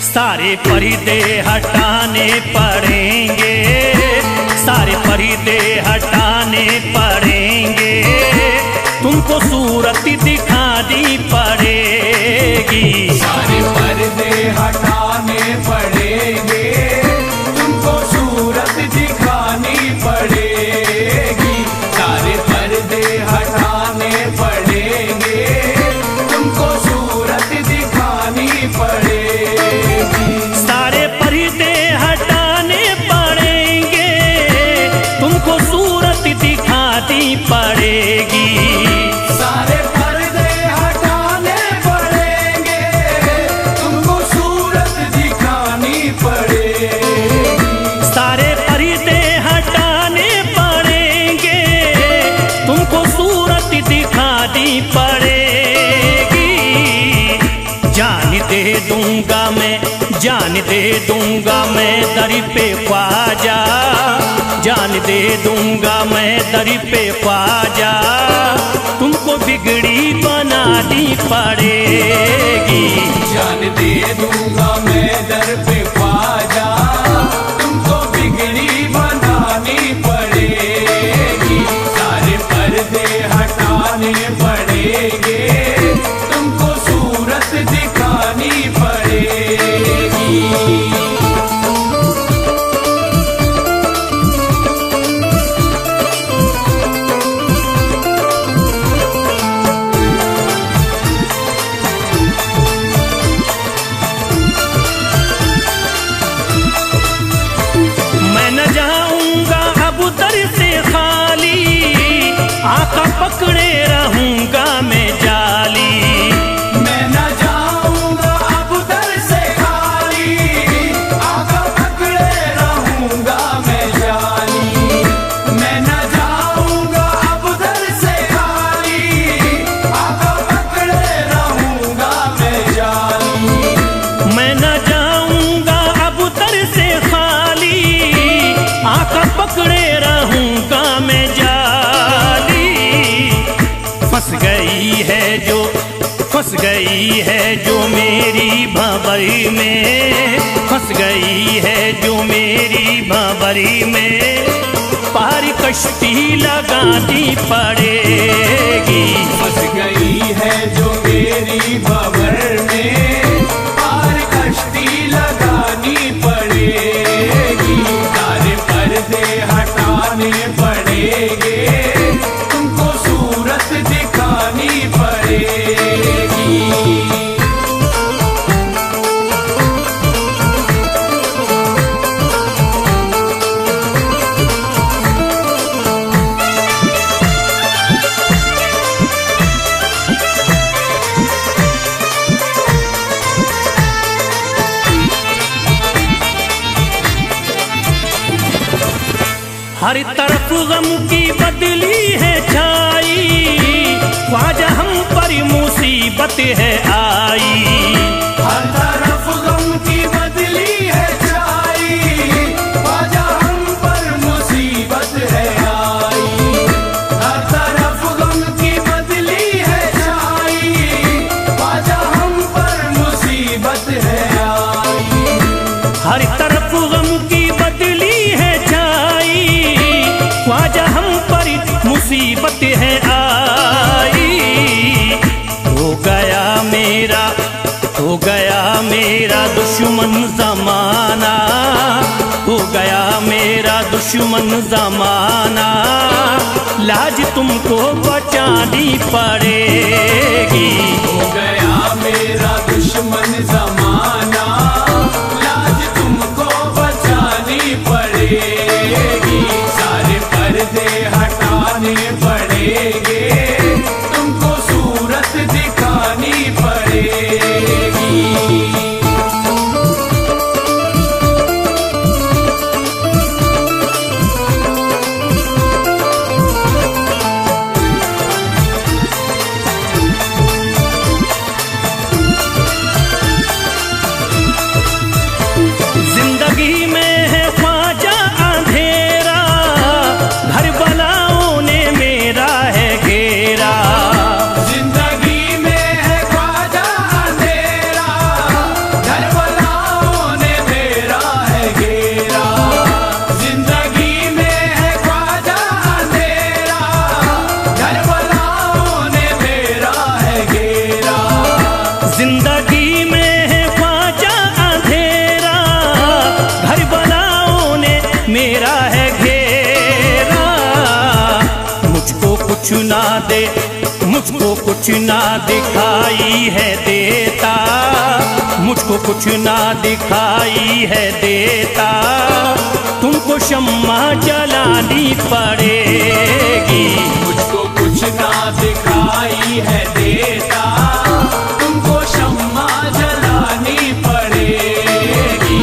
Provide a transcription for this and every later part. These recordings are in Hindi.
सारे पर्दे हटाने पड़ेंगे, सारे पर्दे हटाने पड़ेंगे, तुमको सूरत दिखानी पड़ेगी। सारे पर्दे हटाने पड़ेंगे, तुमको सूरत दिखानी पड़ेगी। सारे पर्दे हटाने पड़ेंगे, तुमको सूरत दिखानी पड़ेगी। सारे पर्दे हटाने पड़ेंगे, तुमको सूरत दिखानी पड़ेगी। सारे पर्दे हटाने पड़ेंगे, तुमको सूरत दिखानी पड़ेगी। सारे पर्दे हटाने पड़ेंगे, तुमको सूरत दिखानी पड़ेगी। जान दे दूंगा मैं, जान दे दूंगा मैं दर पे ख्वाजा, जान दे दूंगा मैं दर पे ख्वाजा, तुमको बिगड़ी बनानी पड़ेगी। जान दे दूंगा मैं दर पे ख्वाजा, तुमको बिगड़ी बनानी पड़ेगी। सारे पर्दे हटाने पड़ेंगे, तुमको सूरत दिखानी पड़ेगी। आका पकड़े रहूंगा मैं जाली, मैं न जाऊंगा अब दर से खाली। आका पकड़े रहूंगा मैं जाली, मैं न जाऊंगा अब दर से खाली। आका पकड़े रहूंगा मैं जाली, मैं न जाऊंगा अब दर से खाली, आका पकड़े रहूंगा मैं जाली। फंस गई है जो, फंस गई है जो मेरी भंवरी में, फंस गई है जो मेरी भंवरी में, पार कश्ती लगानी पड़ेगी। फंस गई है जो मेरी भंवर में, पार कश्ती लगानी पड़ेगी। सारे पर्दे हटाने पड़ेंगे, तुमको सूरत दिखानी पड़ेगी। हर तरफ गम की बदली है छाई, ख्वाजा हम पर मुसीबत है आई। हर तरफ गम की बदली है छाई, ख्वाजा हम पर मुसीबत है आई। हर तरफ गम की बदली है छाई, ख्वाजा हम पर मुसीबत है आई। हर तरफ गम की बदली है छाई, ख्वाजा हम पर मुसीबत है आई। हो गया मेरा, हो गया मेरा दुश्मन जमाना, हो गया मेरा दुश्मन जमाना, लाज तुमको बचानी पड़ेगी। हो गया मेरा दुश्मन जमाना, लाज तुमको बचानी पड़ेगी। सारे पर्दे हटाने पड़ेंगे, तुमको सूरत दिखानी पड़ेगी। कुछ ना दे, मुझको कुछ ना दिखाई है देता, मुझको कुछ ना दिखाई है देता, तुमको शम्मा जलानी पड़ेगी। मुझको कुछ ना दिखाई है देता, तुमको शम्मा जलानी पड़ेगी,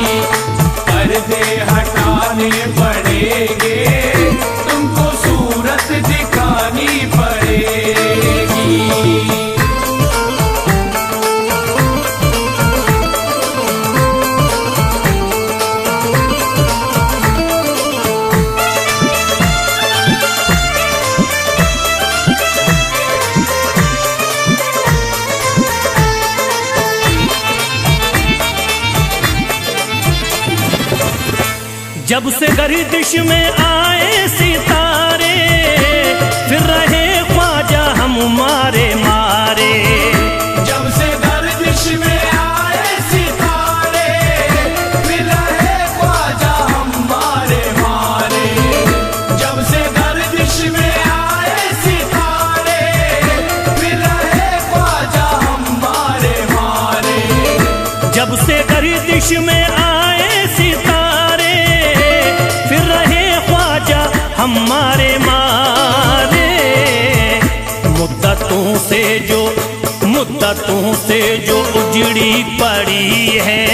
पर्दे हटाने पड़ेंगे, तुमको सूरत दिखानी पड़ेगी। जब से गर्दिश में आए सितारे, फिर रहे ख्वाजा हम मारे मारे। जब से गर्दिश में आए सितारे, फिर रहे ख्वाजा हम मारे मारे। जब से गर्दिश में आए सितारे, फिर रहे ख्वाजा हम मारे मारे। जब से गर्दिश में आए सितारे, फिर रहे ख्वाजा हमारे मारे। मुद्दतों से जो उजड़ी पड़ी है,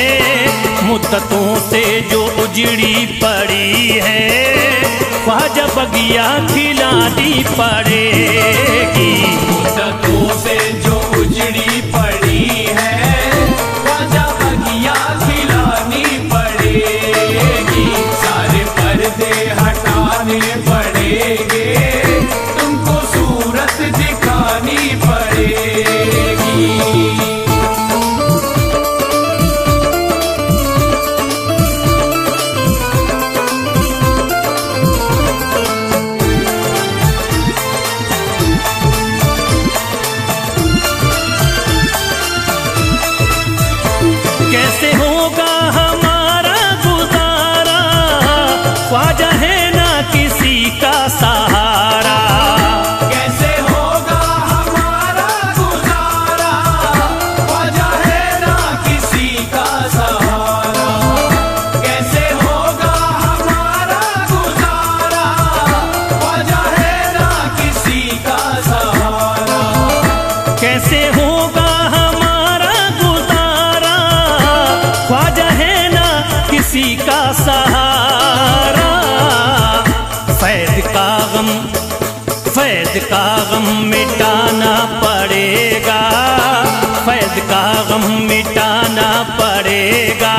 मुद्दतों से जो उजड़ी पड़ी है, ख्वाजा बगिया खिलानी पड़ेगी। मुद्दतों से जो उजड़ी पड़ी है, ख्वाजा बगिया खिलानी पड़ेगी, सारे पर्दे हटाने पड़ेंगे, तुमको सूरत दिखानी पड़ेगी। कैसे होगा हमारा गुजारा, ख्वाजा है ना किसी का सहारा। कैसे होगा हमारा गुजारा, ख्वाजा है ना किसी का सहारा। कैसे होगा हमारा गुजारा, ख्वाजा है ना किसी का सहारा। कैसे होगा हमारा गुजारा, ख्वाजा है ना किसी का सहारा। फैज़ का गम मिटाना पड़ेगा, फैज़ का गम मिटाना पड़ेगा,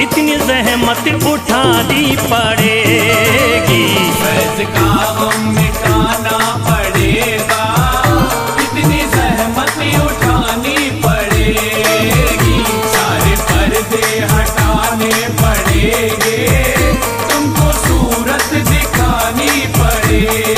इतनी ज़हमत उठानी पड़ेगी। फैज़ का गम मिटाना पड़ेगा, इतनी ज़हमत उठानी पड़ेगी, सारे पर्दे हटाने पड़ेंगे, तुमको सूरत दिखानी पड़ेगी।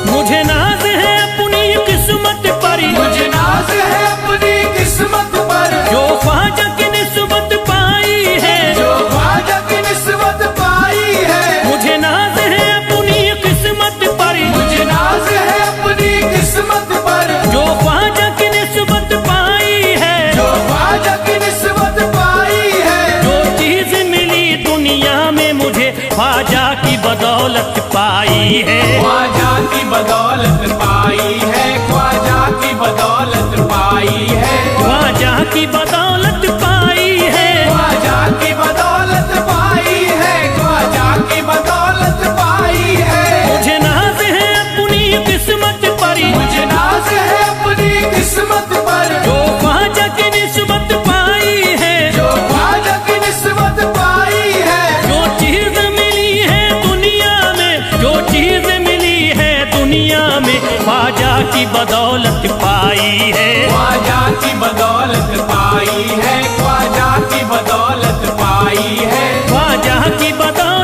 मुझे नाज है अपनी किस्मत पर, मुझे नाज है अपनी किस्मत पर, जो ख्वाजा की निस्बत पाई है, जो ख्वाजा की निस्बत पाई है। मुझे नाज है अपनी किस्मत पर, मुझे नाज है अपनी किस्मत पर, जो ख्वाजा की निस्बत पाई है, जो ख्वाजा की निस्बत पाई है। जो चीज मिली दुनिया में मुझे ख्वाजा की बदौलत पाई है। ख्वाजा की बदौलत पाई है, ख्वाजा की बदौलत पाई है, ख्वाजा की बदौलत पाई है, ख्वाजा की बदौलत पाई है, ख्वाजा की बदौलत पाई है। मुझे नाज है अपनी किस्मत पर, मुझे नाज है अपनी किस्मत पर, जो ख्वाजा की निस्बत पाई है, जो ख्वाजा की निस्बत पाई है। जो चीज मिली है दुनिया में, जो चीज मिली है दुनिया में, ख्वाजा की बदौलत पाई है। ख्वाजा की बदौलत पाई है, ख्वाजा की बदौलत पाई है, ख्वाजा की बदौलत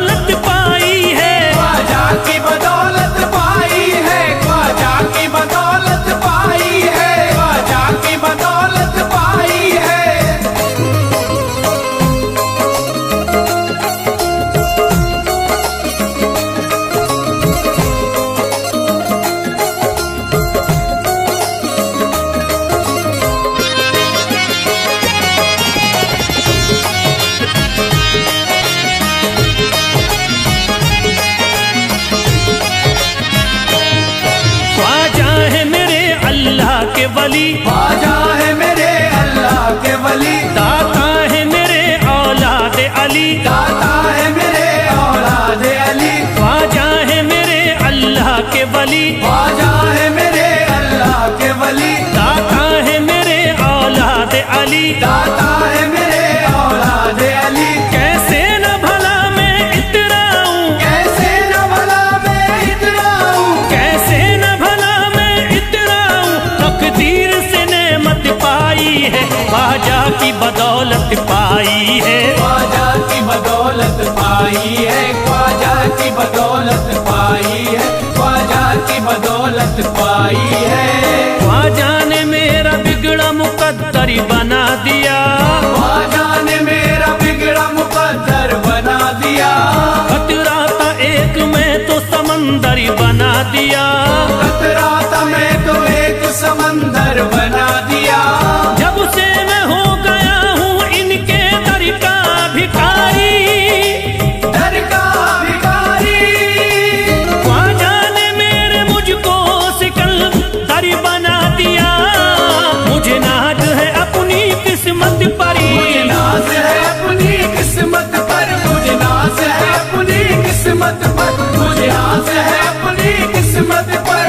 वली, ख्वाजा है मेरे अल्लाह के वली, दाता है मेरे औलाद अली, दाता है मेरे औलाद अली, ख्वाजा है मेरे अल्लाह के वली, ख्वाजा है मेरे अल्लाह के वली, दाता है मेरे औलाद अली, दाता है मेरे औलाद अली। कैसे न भला मैं इतराऊं, कैसे न भला मैं इतराऊं, कैसे न भला मैं इतराऊं, तकदीर से नेमत पाई है, ख्वाजा की बदौलत पाई है, ख्वाजा की बदौलत पाई है, ख्वाजा की बदौलत पाई है, ख्वाजा की बदौलत पाई है। ख्वाजा ने मेरा बिगड़ा मुकद्दर बना दिया, ख्वाजा ने मेरा बिगड़ा मुकद्दर बना दिया, खतरा था एक मैं तो समंदर बना दिया, खतरा था मैं तो एक समंदर बना दिया। जब से मैं हो गया हूँ इनके दर का भिखारी, दर का भिखारी, ख्वाजा ने मेरे मुझको सिकंदर बना दिया, मुझे नाज है अपनी किस्मत पर, मुझे नाज है अपनी किस्मत पर, मुझे नाज है अपनी किस्मत पर, मुझे नाज है अपनी किस्मत पर।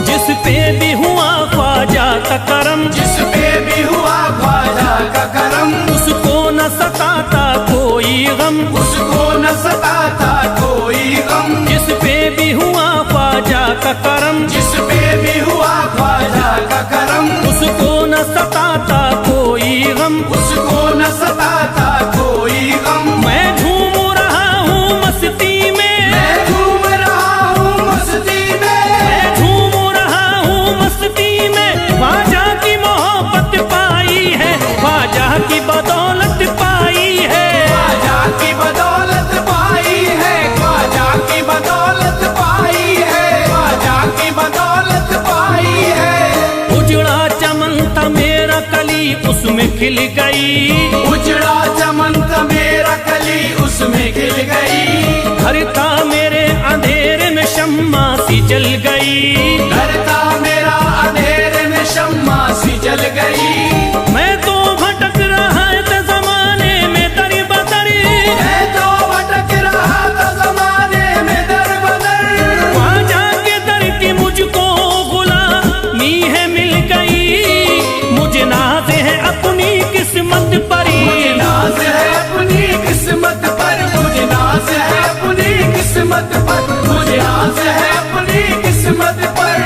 जिस पे भी हुआ ख्वाजा का करम, जिस पे भी हुआ ख्वाजा का करम, उसको न सताता कोई गम, उसको न सताता कोई गम, जिस पे भी हुआ ख्वाजा का करम, जिस पे भी हुआ ख्वाजा का करम, उसको न सताता कोई गम, उसको न सताता कोई गम। मैं झूम रहा हूँ मस्ती में, मैं झूम रहा हूँ मस्ती में, मैं झूम रहा हूँ मस्ती में, ख्वाजा की मोहब्बत पाई है, ख्वाजा की बदौलत पाई है, ख्वाजा की बदौलत पाई है, ख्वाजा की बदौलत पाई है, ख्वाजा की बदौलत पाई है। उजड़ा चमन था मेरा कली उसमें खिल गई, उजड़ा चमन था मेरा कली उसमें खिल गई, घर था मेरे अंधेरे में शम्मा सी जल गई, घर था मेरा अंधेरे में शम्मा सी जल गई। मैं तो भटक रहा था जमाने में दर बदर, मैं तो भटक रहा था जमाने में दर बदर, ख्वाजा के दर की मुझको गुलामी है मिल गई, मुझे नाज है अपनी किस्मत पर, मुझे नाज है अपनी किस्मत पर, मुझे नाज है अपनी किस्मत पर, मुझे नाज है अपनी किस्मत पर।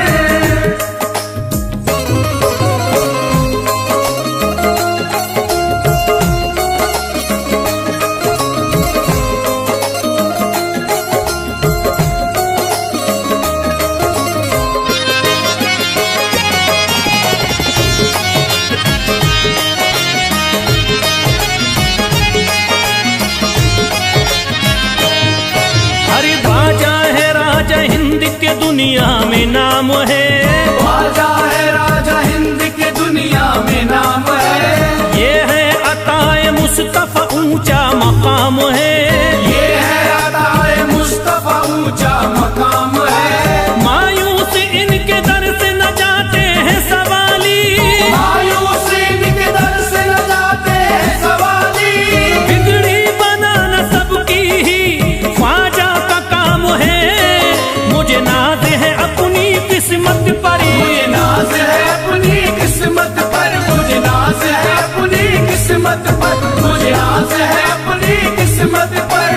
अरे ख्वाजा है राजा हिंद के दुनिया में नाम है, ख्वाजा है राजा हिंद के दुनिया में नाम है, ये है अताए मुस्तफा ऊंचा मकाम है, ये है अताए मुस्तफा ऊंचा मकाम है। मायूस इनके दर से न जाते हैं सवाली, मायूस इनके दर से न जाते हैं सवाली, बिगड़ी बनाना सबकी ही ख्वाजा का काम है, मुझे नाज है अपनी किस्मत पर, मुझे नाज है अपनी किस्मत पर, मुझे नाज है अपनी किस्मत पर, मुझे नाज है अपनी किस्मत पर।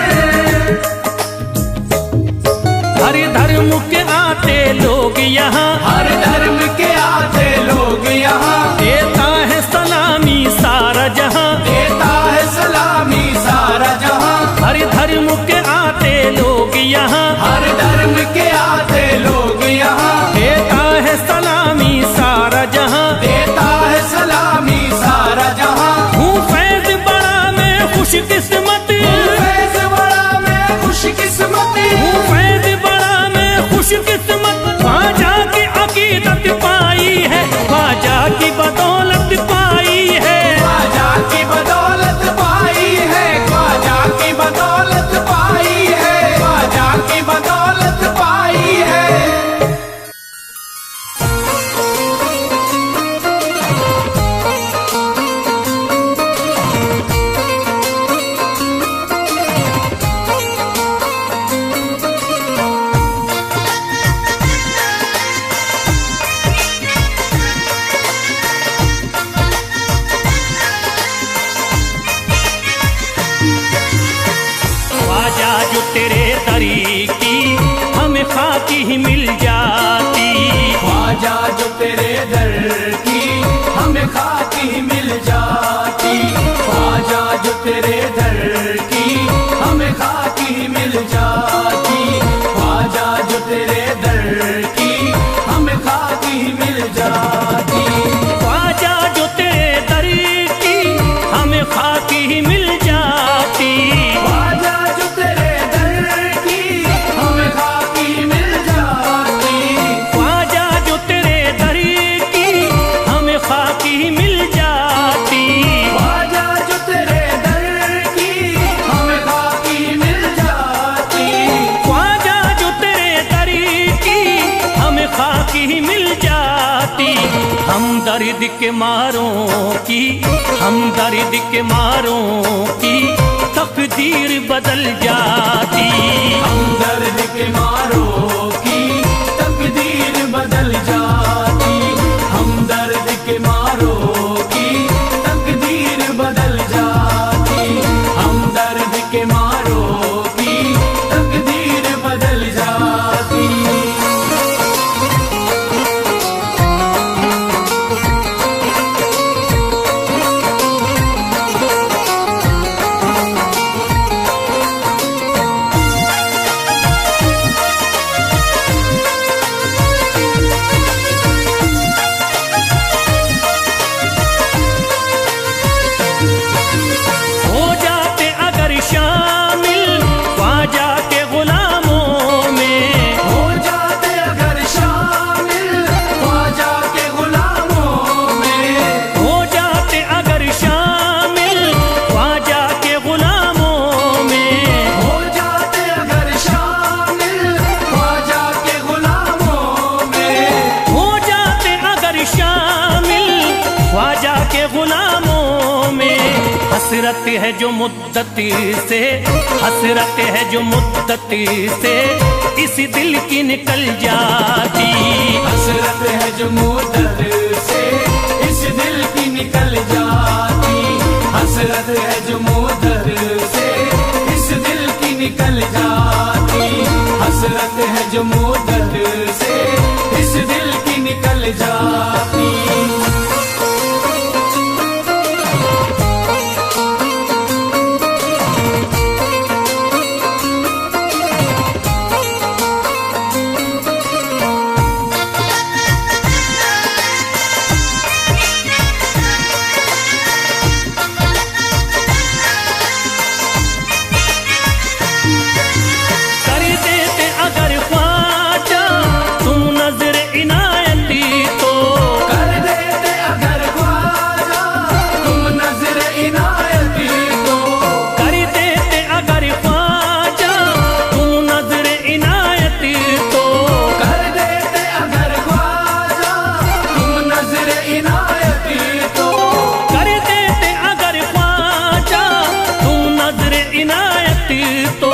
हर धर्म के आते लोग यहाँ, हर धर्म के आते लोग यहाँ, देता है सलामी सारा जहाँ, देता है सलामी सारा जहाँ, हर धर्म के आते लोग यहाँ, हर धर्म के आते लोग यहाँ, देता है सलामी सारा जहाँ, देता है सलामी सारा जहाँ। हूँ फैज बड़ा मैं खुशकिस्मत, फैज बड़ा मैं खुशकिस्मत, हूँ फैज बड़ा मैं खाकी ही मिल जाती। ख्वाजा जो तेरे दर की हमें खाकी ही मिल जाती। ख्वाजा जो तेरे दर की हमें खाकी ही मिल जाती। ख्वाजा जो तेरे दर की हमें खाकी ही मिल जाती। ख्वाजा जो तेरे दर की हमें खाकी ही मिल जाती। ख्वाजा जो तेरे दर की हमें खाकी ही मिल जाती। ख्वाजा जो तेरे दर की हमें खाकी ही मिल जाती। ख्वाजा जो तेरे दर की हमें खाकी ही मिल जाती। ख्वाजा जो तेरे दर की हमें खाकी ही मिल जाती। हम दर्द के मारों की, हम दर्द के मारों की तकदीर बदल जाती। हम दर्द के मारों की तकदीर बदल जाती। हम दर्द के मारों की तकदीर बदल जाती। हम दर्द के मारों की तकदीर बदल जाती। हो जाते अगर शामिल ख्वाजा के गुलामों में। हो जाते अगर शामिल ख्वाजा के गुलामों में। हो जाते अगर शामिल ख्वाजा के गुलामों में। हो जाते अगर शामिल ख्वाजा के गुलामों में। हो जाते अगर शामिल ख्वाजा के गुलामों में। हसरत है जो मुद्दत से, हसरत है जो मुद्दत से इस दिल की निकल जाती। हसरत है जो मुद्दत से इस दिल की निकल जाती। हसरत है जो मुद्दत से इस दिल की निकल जाती। हसरत है जो मुद्दत से इस दिल की निकल जाती। कर देते अगर ख्वाजा तुम नजर इनायती तो। कर देते अगर ख्वाजा तुम नजर इनायती तो। कर देते अगर ख्वाजा तुम नजर इनायती तो। कर देते अगर ख्वाजा तुम नजर इनायती तो। कर देते अगर ख्वाजा तुम नजर इनायती तो।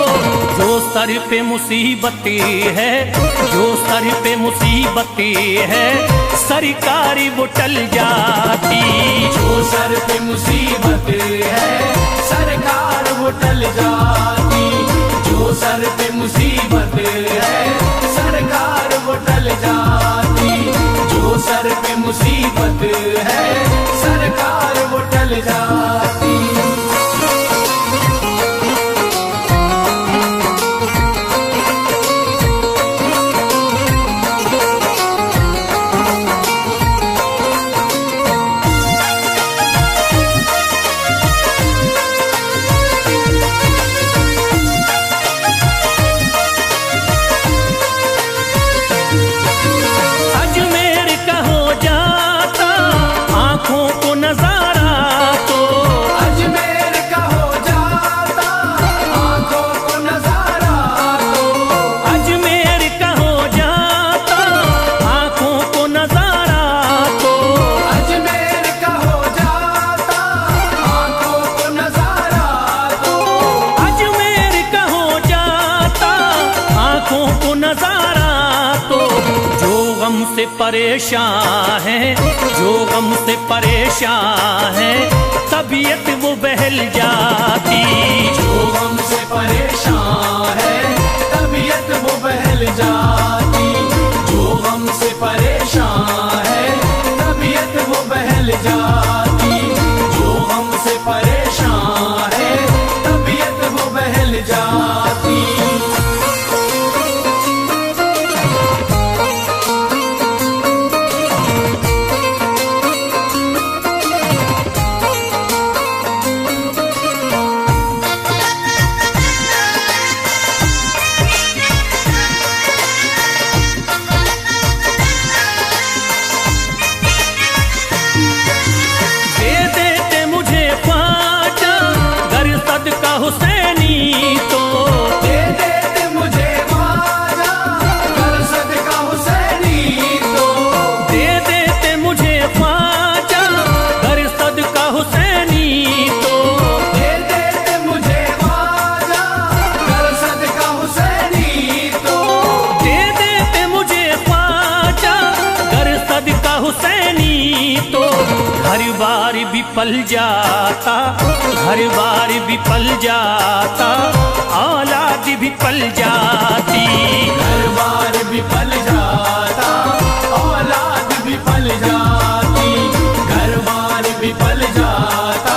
जो सर पे मुसीबत है, जो सर पे मुसीबत है सरकारी वो टल जाती। जो सर पे मुसीबत है सरकार वो टल जाती। जो सर पे मुसीबत है सरकार वो टल जाती। जो सर पे मुसीबत है सरकार वो टल जाती। अजमेर का हो जाता आंखों को नजारा तो। अजमेर का हो जाता आंखों को नजारा तो। अजमेर का हो जाता आंखों को नजारा तो। अजमेर का हो जाता आंखों को नजारा तो। अजमेर का हो जाता आंखों को नजारा तो। जो गम से परेशान है, जो गम से परेशान है तबीयत वो बहल जाती। जो गम से परेशान है तबीयत वो बहल जा घर बार विफल जाता, घर बार विफल जाता, औलाद विफल जाती। घर बार विफल जाता, औलाद विफल जाती। घर बार विफल जाता,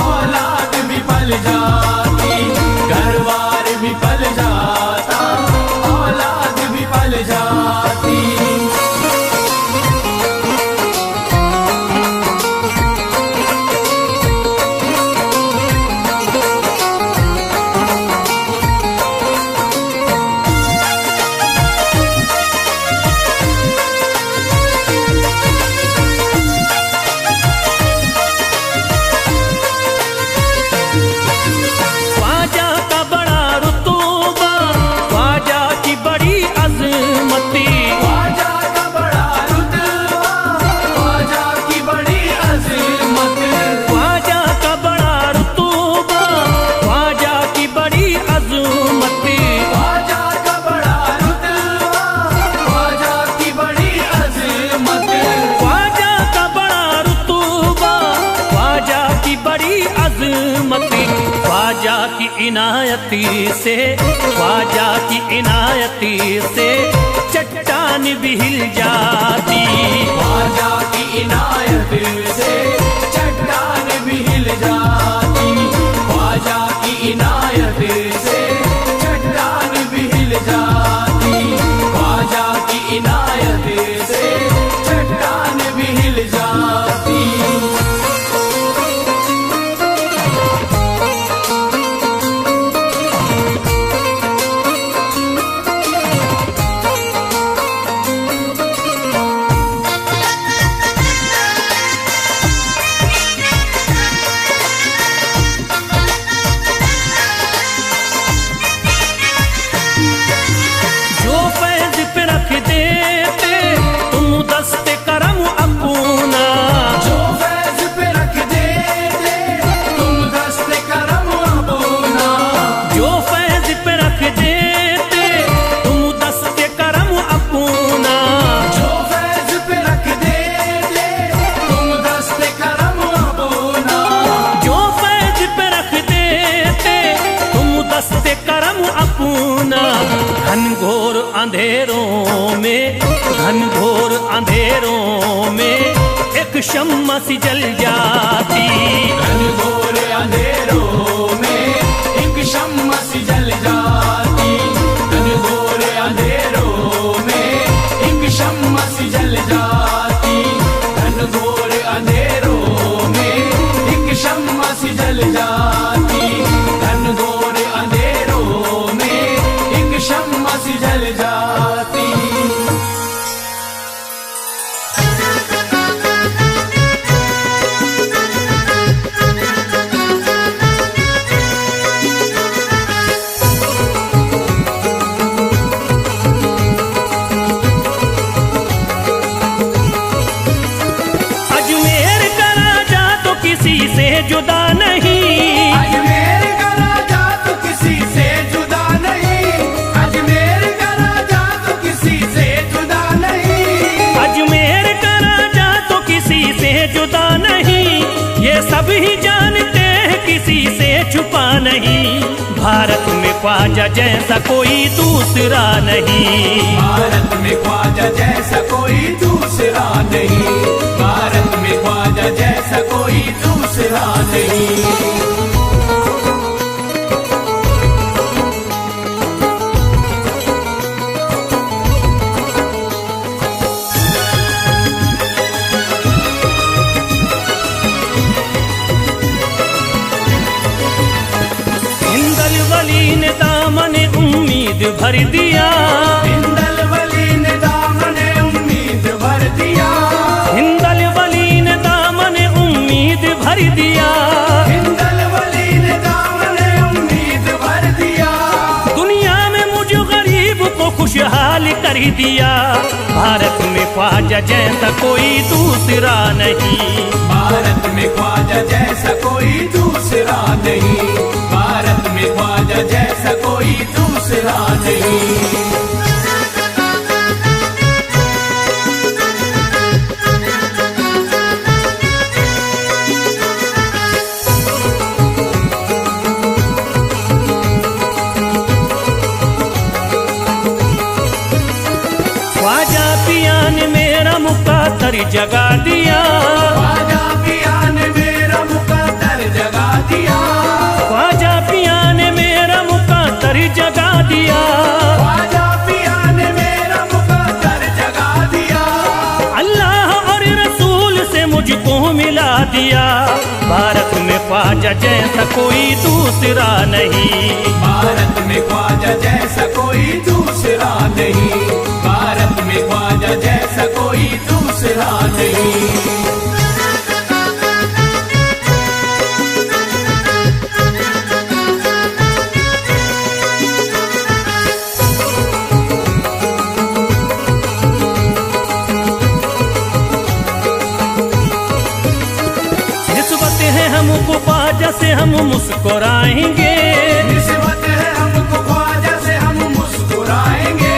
औलाद विफल जाती। घर बार विफल जाता, औलाद विफल जाती। ख्वाजा की इनायती से, ख्वाजा की इनायती से चट्टान भी हिल जाती। ख्वाजा की इनायत से चट्टान भी हिल जाती। ख्वाजा की इनायत से चट्टान भी हिल जाती। ख्वाजा की इनायत से चट्टान भी हिल जाती। घनघोर अंधेरों में, घनघोर अंधेरों में एक शम्मा सी जल जाती। घनघोर अंधेरों में एक शम्मा सी जल जाती। घनघोर अंधेरों में एक शम्मा सी जल जाती। घनघोर अंधेरों में एक शम्मा सी जल जाती। घनघोर अंधेरों में एक शम्मा सी जल जाती। अजमेर का राजा तो किसी से जुदा नहीं। अजमेर का राजा तो किसी से जुदा नहीं। अजमेर का राजा तो किसी से जुदा नहीं। अजमेर का राजा तो किसी से जुदा नहीं, ये सब ही जानते हैं किसी से छुपा नहीं। भारत में ख्वाजा जैसा कोई दूसरा नहीं। भारत में ख्वाजा जैसा कोई दूसरा नहीं। भारत में ख्वाजा जैसा कोई दूसरा नहीं। हिंदल वली ने दामन उम्मीद भर दिया। हिंदल वली ने दामन उम्मीद भर दिया। हिंदल वली ने दामन उम्मीद भर दिया। हिंदल वली ने दामन उम्मीद भर दिया। दुनिया में मुझ गरीब को खुशहाल कर दिया। भारत में ख्वाजा जैसा कोई दूसरा नहीं। भारत में ख्वाजा जैसा कोई दूसरा नहीं। भारत में ख्वाजा जैसा कोई दूसरा नहीं। मुकद्दर जगा दिया, ख्वाजा पिया ने मेरा मुकद्दर जगा दिया, ख्वाजा पिया ने मेरा मुकद्दर जगा दिया, ख्वाजा पिया ने मेरा मुकद्दर जगा दिया। अल्लाह और रसूल से मुझको मिला दिया। भारत में ख्वाजा जैसा कोई दूसरा नहीं, भारत में ख्वाजा जैसा कोई दूसरा नहीं, भारत में ख्वाजा जैसा कोई दूसरा नहीं। निस्बत है हमको ख्वाजा से हम मुस्कुराएंगे, निस्बत है हमको ख्वाजा से हम मुस्कुराएंगे,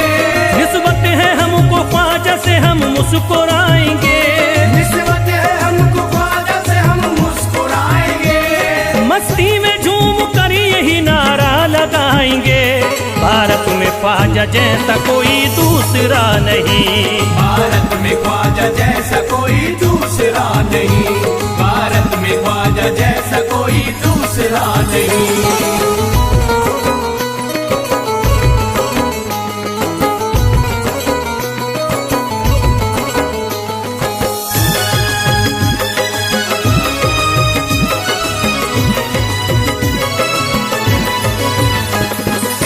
निस्बत है हमको ख्वाजा से हम मुस्कुराएंगे, निस्बत है हमको ख्वाजा से हम मुस्कुराएंगे। मस्ती में झूम कर यही नारा लगाएंगे, भारत में ख्वाजा जैसा कोई दूसरा नहीं, भारत में ख्वाजा जैसा कोई दूसरा नहीं, भारत में ख्वाजा जैसा कोई दूसरा नहीं।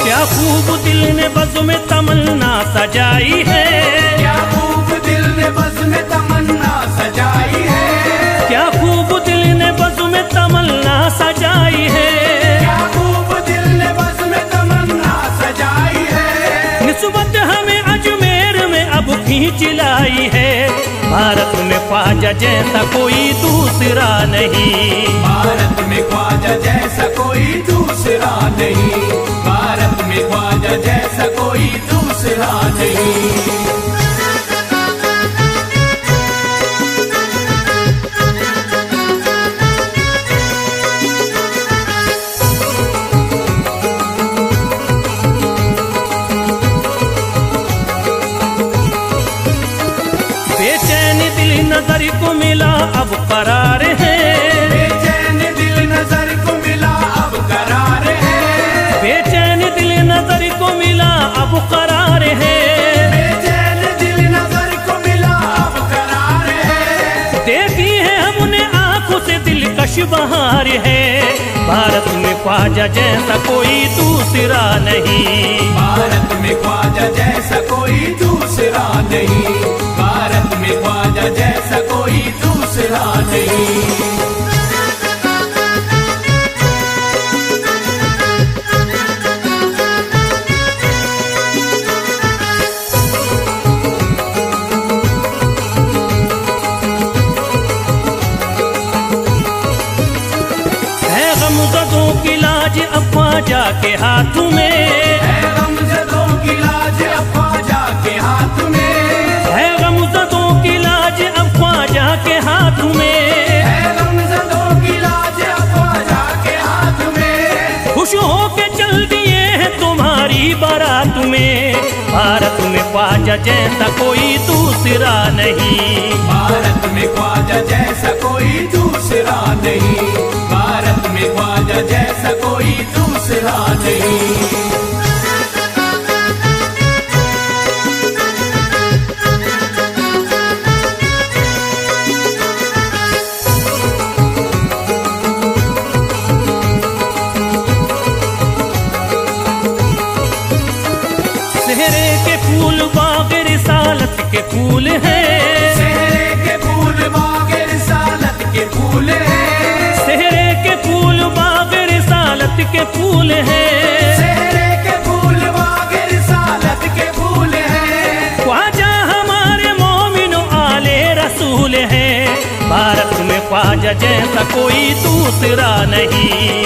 क्या खूब दिल ने बज़्म में तमन्ना सजाई है, क्या खूब दिल ने बज़्म में तमन्ना सजाई है, क्या खूब दिल ने बज़्म में तमन्ना सजाई है, क्या खूब दिल ने बज़्म में तमन्ना सजाई है। निस्बत हमें अजमेर में अब खींच लाई है, भारत में ख्वाजा जैसा कोई दूसरा नहीं, भारत में ख्वाजा जैसा कोई दूसरा नहीं, भारत में ख्वाजा जैसा कोई दूसरा नहीं। बेचैन दिल नजर को मिला अब करार है, बेचैन दिल नजर को मिला अब करार है, बेचैन दिल नजर को मिला अब करार है, बेचैन दिल नजर को मिला अब करार है। देखी है हमने आंखों से दिलकश बहार है, भारत में ख्वाजा जैसा कोई दूसरा नहीं, भारत में ख्वाजा जैसा कोई दूसरा नहीं, भारत में ख्वाजा जैसा कोई दूसरा नहीं। है गमज़दों की लाज अब ख्वाजा के हाथ में, है गमज़दों की लाज अब ख्वाजा के हाथ में, है गमज़दों की लाज अब ख्वाजा के हाथ में, है गमज़दों की लाज अब ख्वाजा के हाथ में। खुश होके चल दिए हैं तुम्हारी बारात में, भारत में ख्वाजा जैसा कोई दूसरा नहीं, भारत में ख्वाजा जैसा कोई दूसरा नहीं, भारत में ख्वाजा जैसा कोई दूसरा नहीं। सेहरे के फूल बाग रिसालत के फूल हैं, सेहरे के फूल बाग रिसालत के फूल हैं, सेहरे के फूल बाग रिसालत के फूल हैं, सेहरे के फूल बाग रिसालत के फूल हैं। ख्वाजा हमारे मोमिनो आले रसूल हैं, भारत में ख्वाजा जैसा कोई दूसरा नहीं,